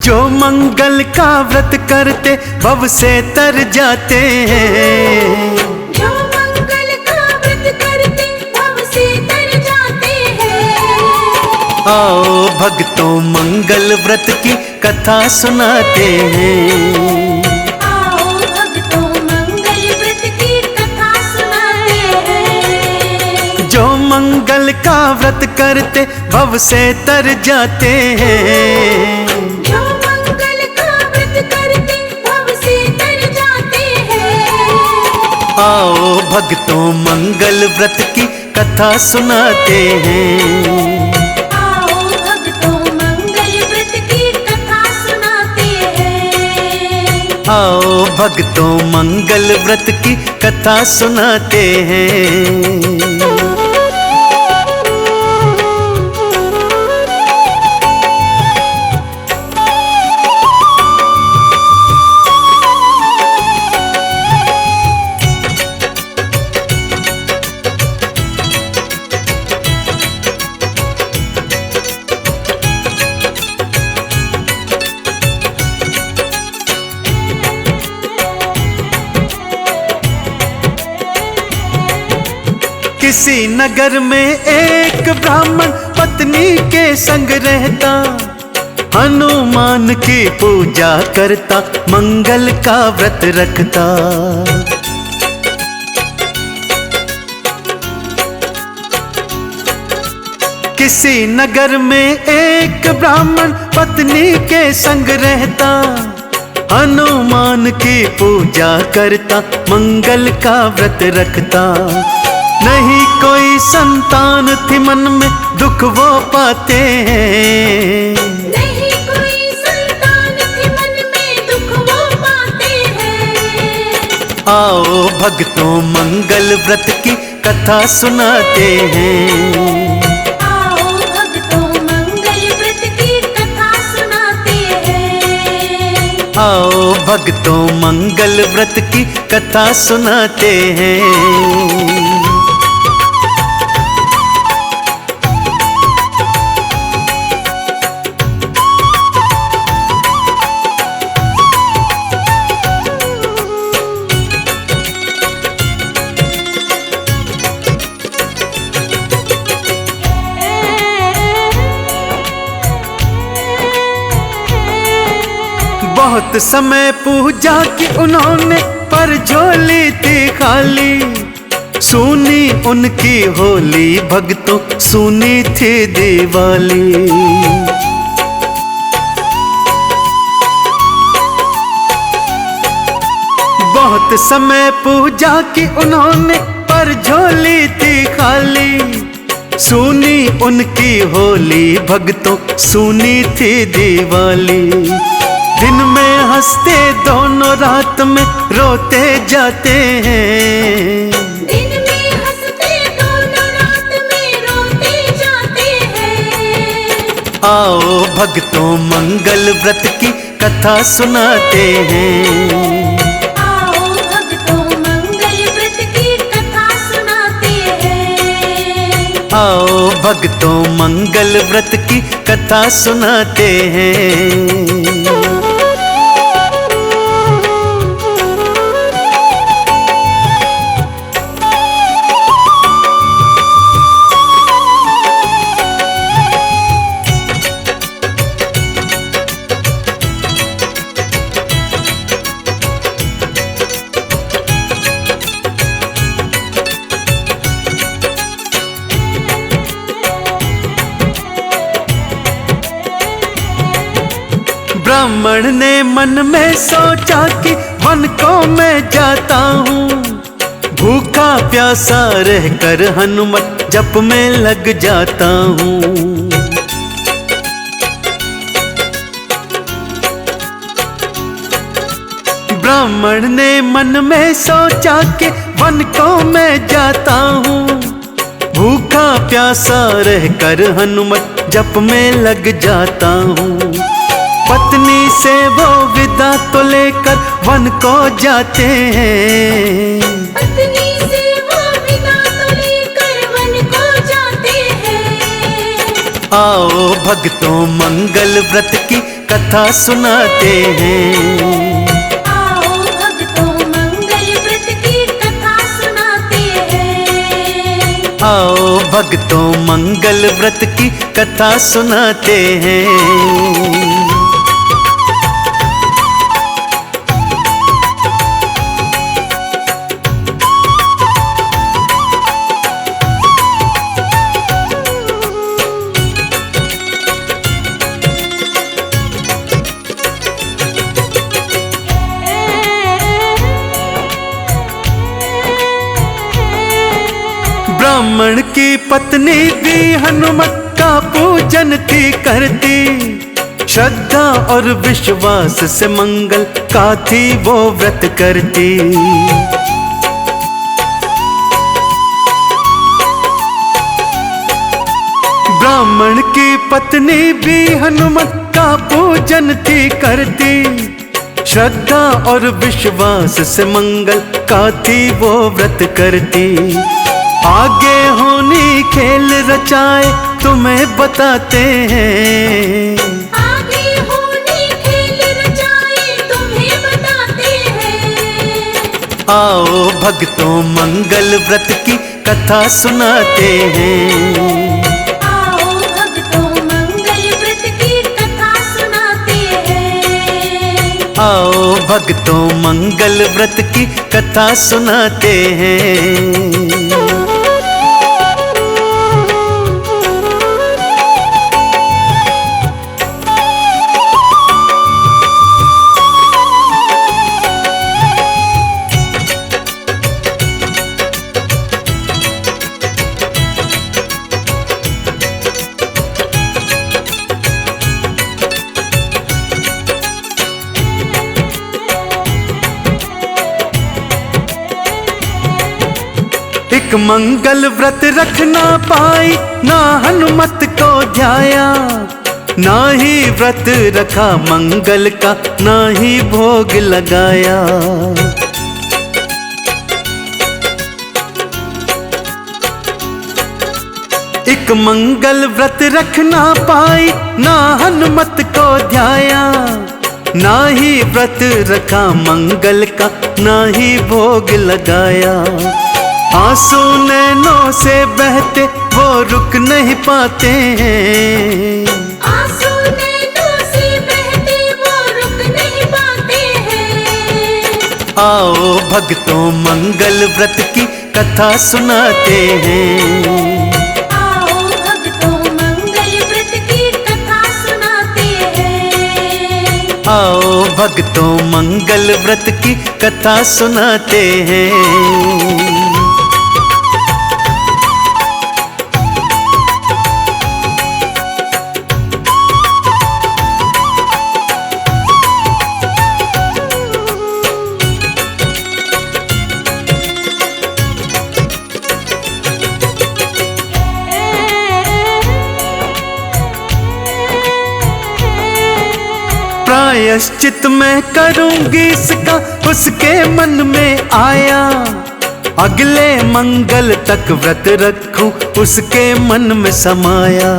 जो मंगल का व्रत करते भव से तर जाते हैं, जो मंगल का व्रत करते भव से तर जाते हैं। आओ भक्तों मंगल व्रत की कथा सुनाते हैं। आओ भक्तों मंगल व्रत की कथा सुनाते हैं। जो मंगल का व्रत करते भव से तर जाते हैं, जो मंगल का व्रत करते भव से तर जाते हैं। आओ भक्तों मंगल व्रत की कथा सुनाते हैं। आओ भक्तों मंगल व्रत की कथा सुनाते हैं। आओ भक्तों मंगल व्रत की कथा सुनाते हैं। किसी नगर में एक ब्राह्मण पत्नी के संग रहता, हनुमान की पूजा करता, मंगल का व्रत रखता। किसी नगर में एक ब्राह्मण पत्नी के संग रहता, हनुमान की पूजा करता, मंगल का व्रत रखता। नहीं कोई संतान थी मन में दुख वो पाते हैं, नहीं कोई संतान थी मन में दुख वो पाते हैं। आओ भक्तों मंगल व्रत की कथा सुनाते हैं। आओ भक्तों मंगल व्रत की कथा सुनाते हैं। आओ भक्तों मंगल व्रत की कथा सुनाते हैं। बहुत समय पूजा की उन्होंने पर झोली थी खाली, सुनी उनकी होली भक्तों सुनी थी दिवाली। बहुत समय पूजा की उन्होंने पर झोली थी खाली, सुनी उनकी होली भक्तों सुनी थी दिवाली। दिन में हंसते दोनों रात में रोते जाते हैं, दिन में हंसते दोनों रात में रोते जाते हैं। आओ भक्तों मंगल व्रत की कथा सुनाते हैं। आओ भक्तों मंगल व्रत की कथा सुनाते हैं। आओ भक्तों मंगल व्रत की कथा सुनाते हैं। ब्राह्मण ने मन में सोचा कि वन को मैं जाता हूँ, भूखा प्यासा रहकर हनुमत जप में लग जाता हूँ। ब्राह्मण ने मन में सोचा कि वन को मैं जाता हूँ, भूखा प्यासा रहकर हनुमत जप में लग जाता हूँ। पत्नी से वो विदा तो लेकर वन को जाते हैं, पत्नी से वो विदा तो लेकर वन को जाते हैं। आओ भक्तों मंगल व्रत की कथा सुनाते हैं। आओ भक्तों मंगल व्रत की कथा सुनाते हैं। आओ भक्तों मंगल व्रत की कथा सुनाते हैं। ब्राह्मण की पत्नी भी हनुमत का पूजन थी करती, श्रद्धा और विश्वास से मंगल का थी वो व्रत करती। ब्राह्मण की पत्नी भी हनुमत का पूजन थी करती, श्रद्धा और विश्वास से मंगल का थी वो व्रत करती। आगे होनी खेल रचाए तुम्हें बताते हैं। आगे होनी खेल रचाए तुम्हें बताते हैं। आओ भक्तों मंगल व्रत की कथा सुनाते हैं। आओ भक्तों मंगल व्रत की कथा सुनाते हैं। आओ भक्तों मंगल व्रत की कथा सुनाते हैं। एक मंगल व्रत रख ना पाई, ना हनुमत को ध्याया, ना ही व्रत रखा मंगल का, ना ही भोग लगाया। एक मंगल व्रत रख ना पाई, ना हनुमत को ध्याया, ना ही व्रत रखा मंगल का, ना ही भोग लगाया। आंसू नैनों से बहते वो रुक नहीं पाते हैं। आंसू नैनों से बहते वो रुक नहीं पाते हैं। आओ भक्तों मंगल व्रत की कथा सुनाते हैं। आओ भक्तों मंगल व्रत की कथा सुनाते हैं। आओ भक्तों मंगल व्रत की कथा सुनाते हैं। प्रायश्चित मैं करूंगी इसका उसके मन में आया, अगले मंगल तक व्रत रखूं उसके मन में समाया।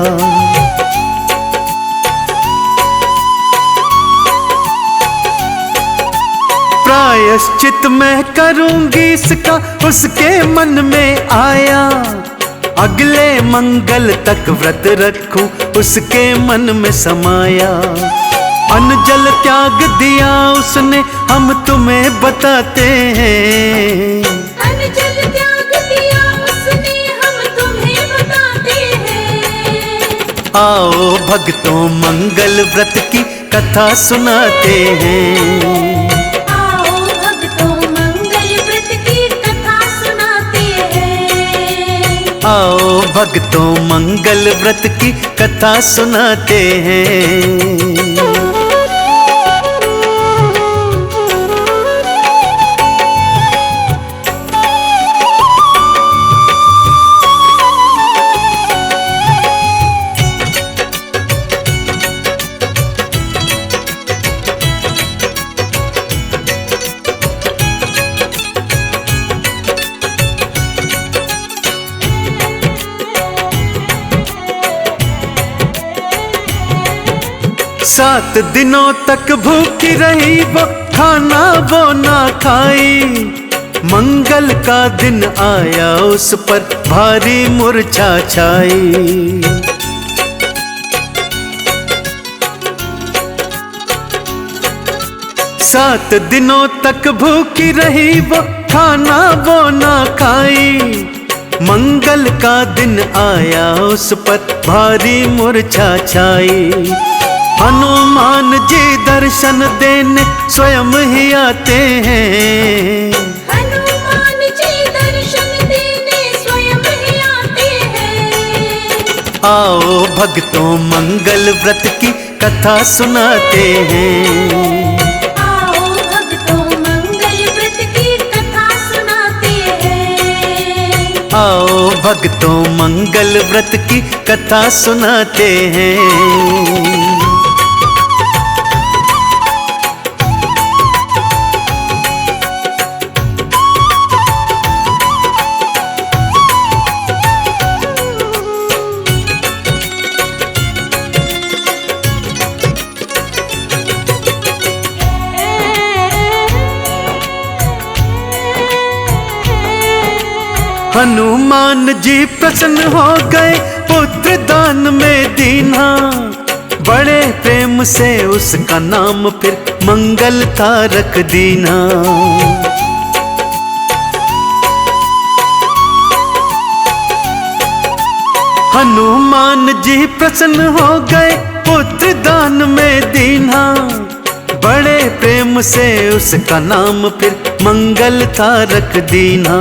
प्रायश्चित मैं करूंगी इसका उसके मन में आया, अगले मंगल तक व्रत रखूं उसके मन में समाया। अन्न जल त्याग दिया उसने हम तुम्हें बताते हैं। अन्न जल त्याग दिया उसने हम तुम्हें बताते हैं। आओ भक्तों मंगल व्रत की कथा सुनाते हैं। आओ भक्तों मंगल व्रत की कथा सुनाते हैं। आओ भक्तों मंगल व्रत की कथा सुनाते हैं। 7 दिनों तक भूखी रही वो, खाना वो ना खाई। मंगल का दिन आया उस पर भारी मूर्छा छाई। 7 दिनों तक भूखी रही वो, खाना वो ना खाई। मंगल का दिन आया उस पर भारी मूर्छा छाई। हनुमान जी दर्शन देने स्वयं ही आते हैं। हनुमान जी दर्शन देने स्वयं ही आते हैं। आओ भक्तों मंगल व्रत की कथा सुनाते हैं। आओ भक्तों मंगल व्रत की कथा सुनाते हैं। आओ भक्तों मंगल व्रत की कथा सुनाते हैं। हनुमान जी प्रसन्न हो गए पुत्र दान में दीना। बड़े प्रेम से उसका नाम फिर मंगल था रख दीना। हनुमान जी प्रसन्न हो गए पुत्र दान में दीना। बड़े प्रेम से उसका नाम फिर मंगल था रख दीना।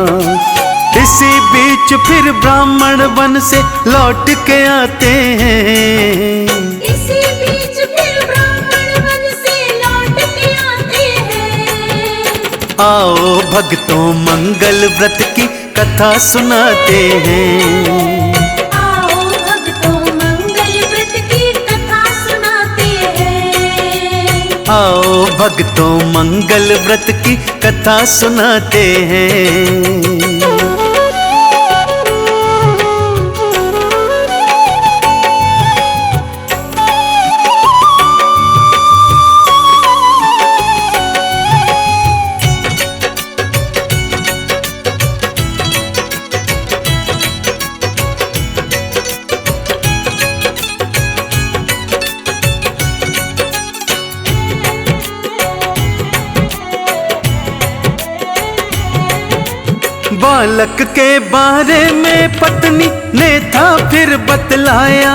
इसी बीच फिर ब्राह्मण वन से लौट के आते हैं। इसी बीच फिर ब्राह्मण वन से लौट के आते हैं। आओ भक्तों मंगल व्रत की कथा सुनाते हैं। आओ भक्तों मंगल व्रत की कथा सुनाते हैं। आओ भक्तों मंगल व्रत की कथा सुनाते हैं। बालक के बारे में पत्नी ने था फिर बतलाया।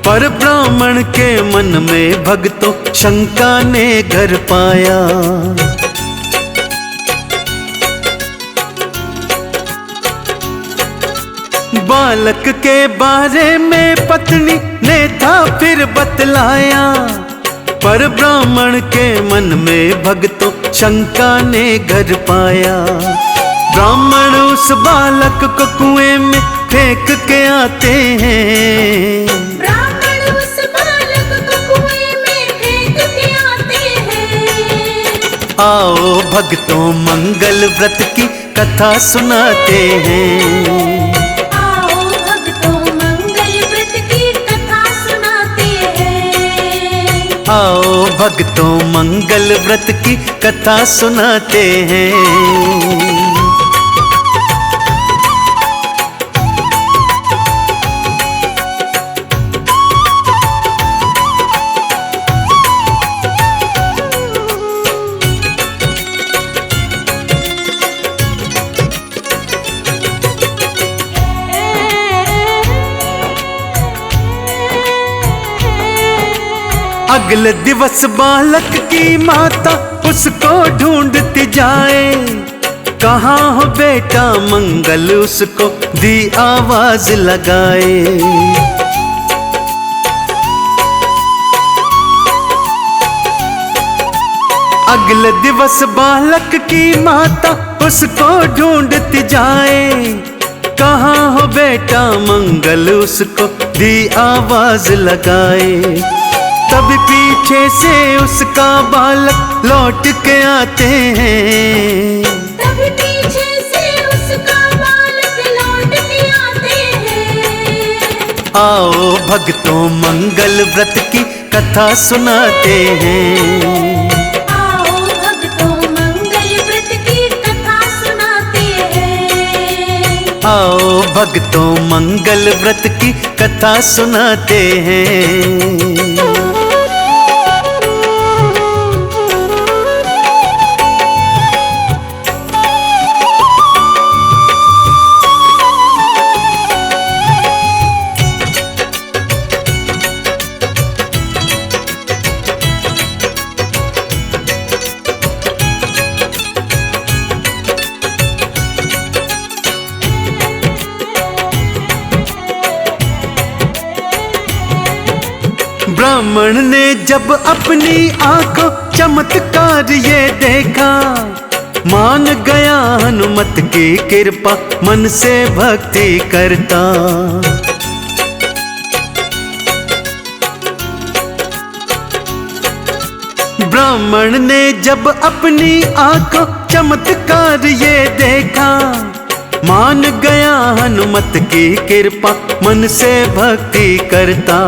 पर ब्राह्मण के मन में भक्तों शंका ने घर पाया। बालक के बारे में पत्नी ने था फिर बतलाया। पर ब्राह्मण के मन में भक्तों शंका ने घर पाया। ब्राह्मण उस बालक को कुएं में फेंक के आते हैं। ब्राह्मण उस बालक को कुएं में फेंक के आते हैं। आओ भक्तों मंगल व्रत की कथा सुनाते हैं। आओ भक्तों मंगल व्रत की कथा सुनाते हैं। आओ भक्तों मंगल व्रत की कथा सुनाते हैं। अगले दिवस बालक की माता उसको ढूंढती जाए। कहाँ हो बेटा मंगल उसको दी आवाज लगाए। अगले दिवस बालक की माता उसको ढूंढती जाए। कहाँ हो बेटा मंगल उसको दी आवाज लगाए। तब पीछे से उसका बालक लौट के आते हैं। तब पीछे से उसका बालक लौट के आते हैं। आओ भक्तों मंगल व्रत की कथा सुनाते हैं। आओ भक्तों मंगल व्रत की कथा सुनाते हैं। आओ भक्तों मंगल व्रत की कथा सुनाते हैं। ब्राह्मण ने जब अपनी आंखों चमत्कार ये देखा, मान गया हनुमत की कृपा, मन से भक्ति करता। ब्राह्मण ने जब अपनी आंखों चमत्कार ये देखा, मान गया हनुमत की कृपा, मन से भक्ति करता।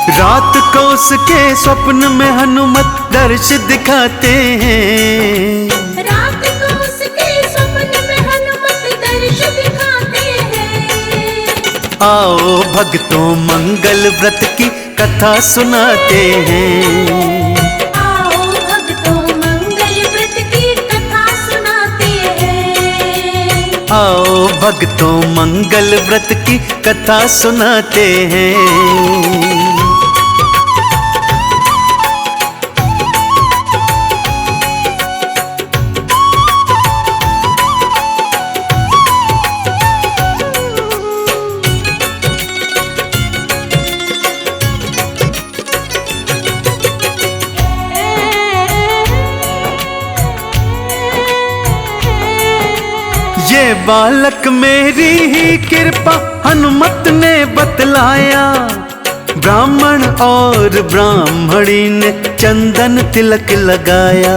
रात को उसके स्वप्न में हनुमत दर्श दिखाते हैं। रात को उसके स्वप्न में हनुमत दर्श दिखाते हैं। आओ भक्तों मंगल व्रत की कथा सुनाते हैं। आओ भक्तों मंगल व्रत की कथा सुनाते हैं। आओ भक्तों मंगल व्रत की कथा सुनाते हैं। ये बालक मेरी ही कृपा हनुमत ने बतलाया, ब्राह्मण और ब्राह्मणी ने चंदन तिलक लगाया।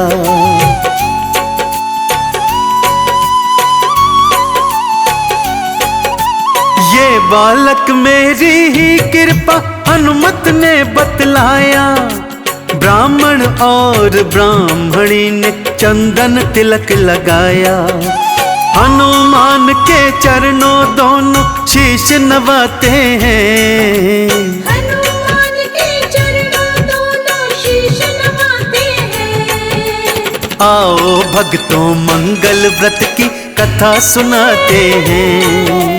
ये बालक मेरी ही कृपा हनुमत ने बतलाया, ब्राह्मण और ब्राह्मणी ने चंदन तिलक लगाया। हनुमान के चरणों दोनों शीश नवाते हैं। हनुमान के चरणों दोनों शीश नवाते हैं। आओ भक्तों मंगल व्रत की कथा सुनाते हैं।